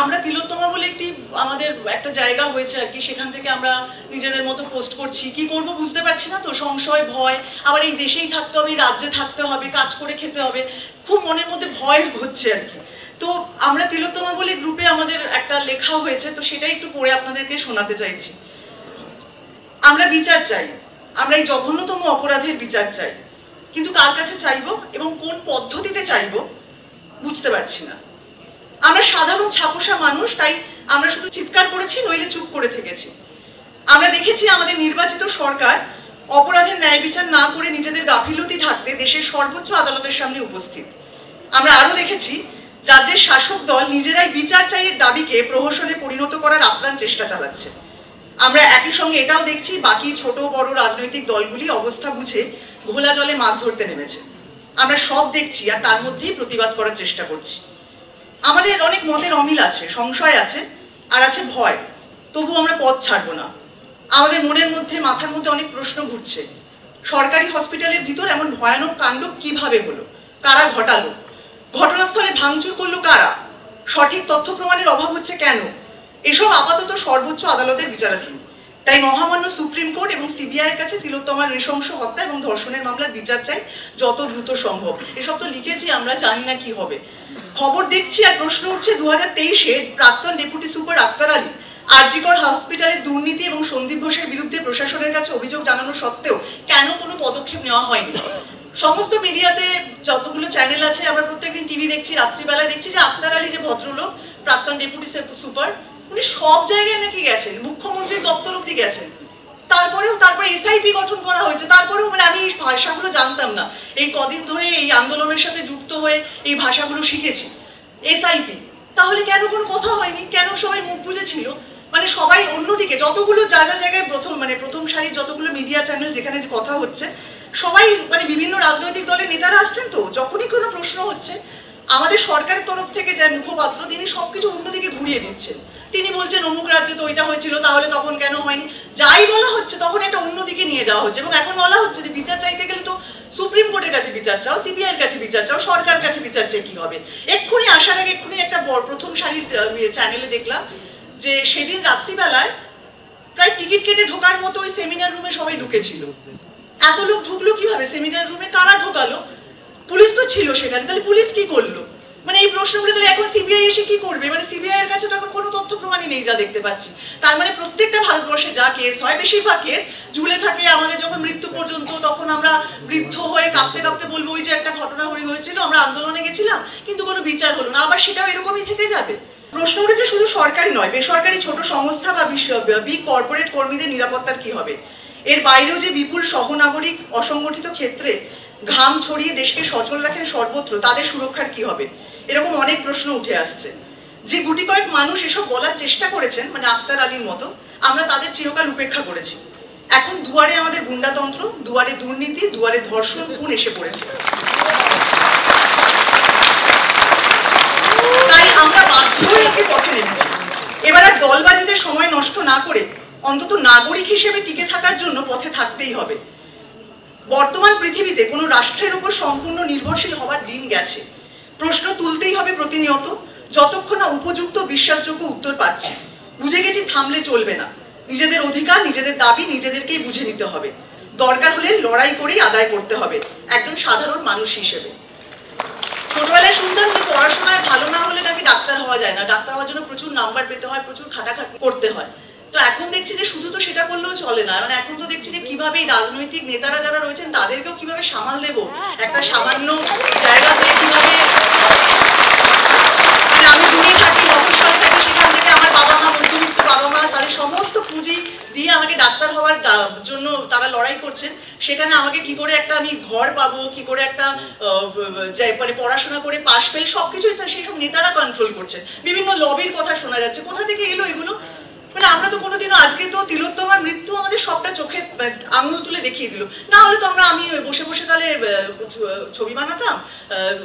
আমরা তিলোত্তমা বলে একটি আমাদের একটা জায়গা হয়েছে আর কি, সেখান থেকে আমরা নিজেদের মতো পোস্ট করছি। কি করব বুঝতে পারছি না তো, সংশয়, ভয়, আবার এই দেশেই থাকতে হবে, রাজ্যে থাকতে হবে, কাজ করে খেতে হবে, খুব মনের মধ্যে ভয় হচ্ছে আর কি। তো আমরা তিলোত্তমা বলে গ্রুপে আমাদের একটা লেখা হয়েছে, তো সেটাই একটু পড়ে আপনাদেরকে শোনাতে চাইছি। আমরা বিচার চাই, আমরা এই জঘন্যতম অপরাধের বিচার চাই, কিন্তু কার কাছে চাইবো এবং কোন পদ্ধতিতে চাইবো বুঝতে পারছি না। আমরা সাধারণ ছাপোষা মানুষ, তাই আমরা শুধু চিৎকার করেছি, নইলে চুপ করে থেকেছি। আমরা দেখেছি আমাদের নির্বাচিত সরকার অপরাধের ন্যায় বিচার না করে নিজেদের গাফিলতি ঢাকতে দেশের সর্বোচ্চ আদালতের সামনে উপস্থিত। আমরা আরো দেখেছি রাজ্যের শাসক দল নিজেরাই বিচার চাইয়ের দাবিকে প্রহসনে পরিণত করার আপ্রাণ চেষ্টা চালাচ্ছে। আমরা একই সঙ্গে এটাও দেখছি বাকি ছোট বড় রাজনৈতিক দলগুলি অবস্থা বুঝে ঘোলা জলে মাছ ধরতে নেমেছে। আমরা সব দেখছি আর তার মধ্যেই প্রতিবাদ করার চেষ্টা করছি। আমাদের অনেক মতের অমিল আছে, সংশয় আছে, আর আছে ভয়, তবু আমরা পথ ছাড়বো না। আমাদের মনের মধ্যে, মাথার মধ্যে অনেক প্রশ্ন ঘুরছে। সরকারি হসপিটালের ভিতর এমন ভয়ানক কাণ্ড কিভাবে হলো? কারা ঘটালো? ঘটনাস্থলে ভাঙচুর করলো কারা? সঠিক তথ্য প্রমাণের অভাব হচ্ছে কেন? এসব আপাতত সর্বোচ্চ আদালতের বিচারাধীন। তাই মহামান্য সুপ্রিম কোর্ট এবং সিবিআই এর কাছে তিলোত্তমার নৃশংস হত্যা এবং ধর্ষণের মামলার বিচার চাই যত দ্রুত সম্ভব। এসব তো লিখেছি, আমরা জানি না কি হবে। খবর দেখছি আর প্রশ্ন উঠছে 2023-এ প্রাক্তন ডেপুটি সুপার আক্তার আলী আর.জি. কর হসপিটালের দুর্নীতি এবং সন্দীপ ঘোষের বিরুদ্ধে প্রশাসনের কাছে অভিযোগ জানানো সত্ত্বেও কেন কোনো পদক্ষেপ নেওয়া হয়নি? সমস্ত মিডিয়াতে যতগুলো চ্যানেল আছে, আমরা প্রত্যেকদিন টিভি দেখছি, রাত্রিবেলায় দেখছি যে আক্তার আলী যে ভদ্রলোক প্রাক্তন ডেপুটি সুপার, উনি সব জায়গায় নাকি গেছেন, মুখ্যমন্ত্রীর দপ্তর অব্দি গেছেন। তারপরে এসআইপি গঠন করা হয়েছে। তারপরেও মানে আমি এই ভাষাগুলো জানতাম না, এই কদিন ধরে এই আন্দোলনের সাথে যুক্ত হয়ে এই ভাষাগুলো শিখেছি। এসআইপি, তাহলে কেন কোনো কথা হয়নি? কেন সবাই মুখ বুজেছিল? মানে সবাই অন্যদিকে যতগুলো জায়গায় প্রথম সারির যতগুলো মিডিয়া চ্যানেল যেখানে কথা হচ্ছে, সবাই মানে বিভিন্ন রাজনৈতিক দলের নেতারা আসছেন, তো যখনই কোনো প্রশ্ন হচ্ছে আমাদের সরকারের তরফ থেকে যে মুখপাত্র, তিনি সবকিছু অন্যদিকে ঘুরিয়ে দিচ্ছেন। তিনি বলছেন অমুক রাজ্যে তো ওইটা হয়েছিল, তাহলে তখন কেন হয়নি? যাই বলা হচ্ছে তখন একটা অন্যদিকে নিয়ে যাওয়া হচ্ছে। এবং এখন বলা হচ্ছে যে বিচার চাইতে গেলে তো সুপ্রিম কোর্টের কাছে বিচার চাও, সিবিআই এর কাছে বিচার চাও, সরকারের কাছে বিচার চেয়ে কি হবে? এক্ষুনি আসার আগে এক্ষুনি একটা প্রথম সারির চ্যানেলে দেখলাম যে সেদিন রাত্রিবেলায় প্রায় টিকিট কেটে ঢোকার মতো ওই সেমিনার রুমে সবাই ঢুকেছিল। এত লোক ঢুকলো কিভাবে সেমিনার রুমে? কারা ঢোকালো? পুলিশ তো ছিল সেখানে, তাহলে পুলিশ কি করলো? মানে এই প্রশ্নগুলো তাহলে এখন সিবিআই এসে কি করবে? মানে সিবিআই এর কাছে তো এখন কোনো তথ্য প্রমাণই নেই যা দেখতে পাচ্ছি। তার মানে প্রত্যেকটা ভারতবর্ষে যা কেস হয়, বেশিরভাগ কেস ঝুলে থাকে। আমাদের যখন মৃত্যু পর্যন্ত, তখন আমরা বৃদ্ধ হয়ে কাঁপতে কাঁপতে বলবো ওই যে একটা ঘটনা হয়েছিল, আমরা আন্দোলনে গেছিলাম কিন্তু কোনো বিচার হলো না। আবার সেটাও এরকমই থেকে যাবে? প্রশ্ন উঠেছে শুধু সরকারি নয়, বেসরকারি ছোট সংস্থা বা বিগ কর্পোরেট কর্মীদের নিরাপত্তার কি হবে? এর বাইরেও যে বিপুল সহনাগরিক অসংগঠিত ক্ষেত্রে ঘাম ছড়িয়ে দেশকে সচল রাখেন সর্বত্র, তাদের সুরক্ষার কি হবে? এরকম অনেক প্রশ্ন উঠে আসছে। যে গুটি কয়েক মানুষ এসব বলার চেষ্টা করেছেন, মানে আক্তার আলীর মতো, আমরা তাদের চিরকাল উপেক্ষা করেছি। এখন দুয়ারে আমাদের গুন্ডাতন্ত্র, দুয়ারে দুর্নীতি, দুয়ারে ধর্ষণ, খুন এসে পড়েছে। তাই আমরা বাধ্য হয়ে আজকে পথে নেমেছি। এবার আর দলবাজিদের সময় নষ্ট না করে অন্তত নাগরিক হিসেবে টিকে থাকার জন্য পথে থাকতেই হবে। বর্তমান পৃথিবীতে কোনো রাষ্ট্রের উপর সম্পূর্ণ নির্ভরশীল হবার দিন গেছে। প্রশ্ন তুলতেই হবে প্রতিনিয়ত, যতক্ষণ না উপযুক্ত বিশ্বাসযোগ্য উত্তর পাচ্ছি। বুঝে গেছি থামলে চলবে না। নিজেদের অধিকার, নিজেদের দাবি নিজেদেরকেই বুঝে নিতে হবে। দরকার হলে লড়াই করেই আদায় করতে হবে, একজন সাধারণ মানুষ হিসেবে। ছোটবেলায় শুনতাম যে পড়াশোনায় ভালো না হলে নাকি ডাক্তার হওয়া যায় না, ডাক্তার হওয়ার জন্য প্রচুর নাম্বার পেতে হয়, প্রচুর খাটাখাটি করতে হয়। তো এখন দেখছি যে শুধু তো সেটা করলেও চলে না। মানে এখন তো দেখছি যে কিভাবে এই রাজনৈতিক নেতারা যারা রয়েছেন তাদেরকেও কিভাবে সামাল দেবো, একটা সামান্য জায়গাতে কিভাবে। আমি দূরে থাকি, মফস্বলে থাকি, সেখান থেকে আমার বাবা মা, মধ্যবিত্ত বাবা মা, তাদের সমস্ত পুঁজি দিয়ে আমাকে ডাক্তার হওয়ার জন্য তারা লড়াই করছেন। সেখানে আমাকে কি করে একটা আমি ঘর পাবো, কি করে একটা মানে পড়াশোনা করে পাশ পেলে, সবকিছুই সেই সব নেতারা কন্ট্রোল করছেন। বিভিন্ন লবির কথা শোনা যাচ্ছে। কোথা থেকে এলো এগুলো? মানে আমরা তো কোনোদিনও, আজকে তো তিলোত্তমার মৃত্যু আমাদের সবটা চোখে আঙুল তুলে দেখিয়ে দিল। না হলে তো আমি বসে বসে তাহলে ছবি বানাতাম,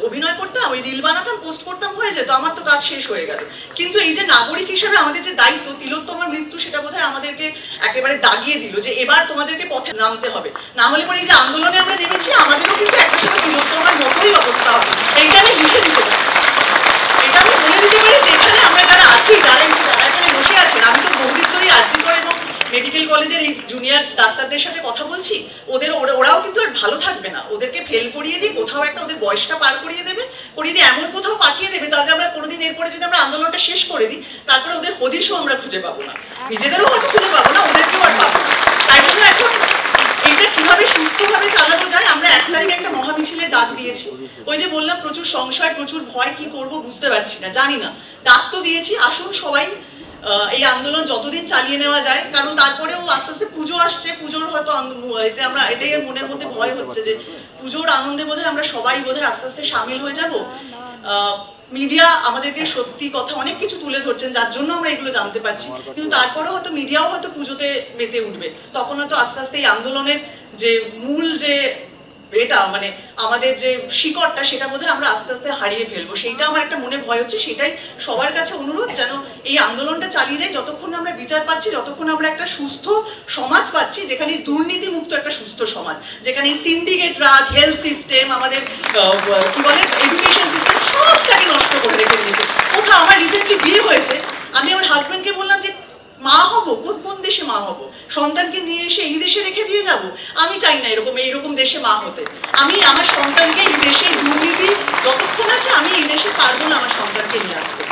অভিনয় করতাম, ওই রিল বানাতাম, পোস্ট করতাম, হয়ে যেত, আমার তো কাজ শেষ হয়ে গেল। কিন্তু এই যে নাগরিক হিসেবে আমাদের যে দায়িত্ব, তিলোত্তমার মৃত্যু সেটা বোধহয় আমাদেরকে একেবারে দাগিয়ে দিল যে এবার তোমাদেরকে পথে নামতে হবে। না হলে পরে এই যে আন্দোলনে আমরা নেমেছি, আমাদেরও কিন্তু একটা সময় তিলোত্তমার মতোই অবস্থা হবে। এইটা আমি লিখে দিতে পারি, এটা আমি বলে দিতে পারি যে এখানে আমরা যারা আছি ডাক্তারদের সাথে কথা বলছি, ওরাও কিন্তু আর ভালো থাকবে না, ওদেরকে ফেল করিয়ে দিই, কোথাও একটা ওদের বয়সটা পার করিয়ে দিয়ে এমন কোথাও পাঠিয়ে দেবে, তাহলে আমরা কোনোদিন এরপরে যদি আমরা আন্দোলনটা শেষ করে দিই, তারপরে ওদের হদিশও আমরা খুঁজে পাবো না, নিজেদেরও হয়তো খুঁজে পাবো না, ওদেরকেও আর পাবো না। তাই জন্য এখন এটা কিভাবে সুস্থভাবে চালানো যায়, আমরা 1 তারিখে একটা মহামিছিলের ডাক দিয়েছি। ওই যে বললাম প্রচুর সংশয়, প্রচুর ভয়, কি করব বুঝতে পারছি না, জানি না, ডাক তো দিয়েছি। আসুন সবাই এই আন্দোলন যতদিন চালিয়ে নেওয়া যায়, কারণ তারপরেও আস্তে আস্তে পুজো আসছে, পুজোর হয়তো এটাই মনের মধ্যে ভয় হচ্ছে যে পুজোর আনন্দে বোধহয় আমরা সবাই বোধহয় আস্তে আস্তে সামিল হয়ে যাব। মিডিয়া আমাদেরকে সত্যি কথা অনেক কিছু তুলে ধরছেন, যার জন্য আমরা এগুলো জানতে পারছি, কিন্তু তারপরেও হয়তো মিডিয়াও হয়তো পুজোতে মেতে উঠবে, তখন হয়তো আস্তে আস্তে এই আন্দোলনের যে মূল যে এটা মানে আমাদের যে শিকড়টা, সেটা বোধহয় আমরা আস্তে আস্তে হারিয়ে ফেলবো। সেইটা আমার একটা মনে ভয় হচ্ছে। সেটাই সবার কাছে অনুরোধ, যেন এই আন্দোলনটা চালিয়ে যাই যতক্ষণ আমরা বিচার পাচ্ছি, যতক্ষণ আমরা একটা সুস্থ সমাজ পাচ্ছি, যেখানে দুর্নীতি মুক্ত একটা সুস্থ সমাজ, যেখানে সিন্ডিকেট রাজ, হেলথ সিস্টেম, আমাদের কি বলে এডুকেশন সিস্টেম সবটাকে নষ্ট করে রেখে দিয়েছে। কোথাও আমার রিসেন্টলি বিয়ে হয়েছে, আমি আমার হাজবেন্ডকে বললাম যে মা হব, কোন দেশে মা হব, সন্তানকে নিয়ে এসে এই দেশে রেখে দিয়ে যাব? আমি চাই না এইরকম দেশে মা হতে। আমি আমার সন্তানকে এই দেশে দুর্নীতি যতক্ষণ আছে, আমি এই দেশে পারবো না আমার সন্তানকে নিয়ে আসতে।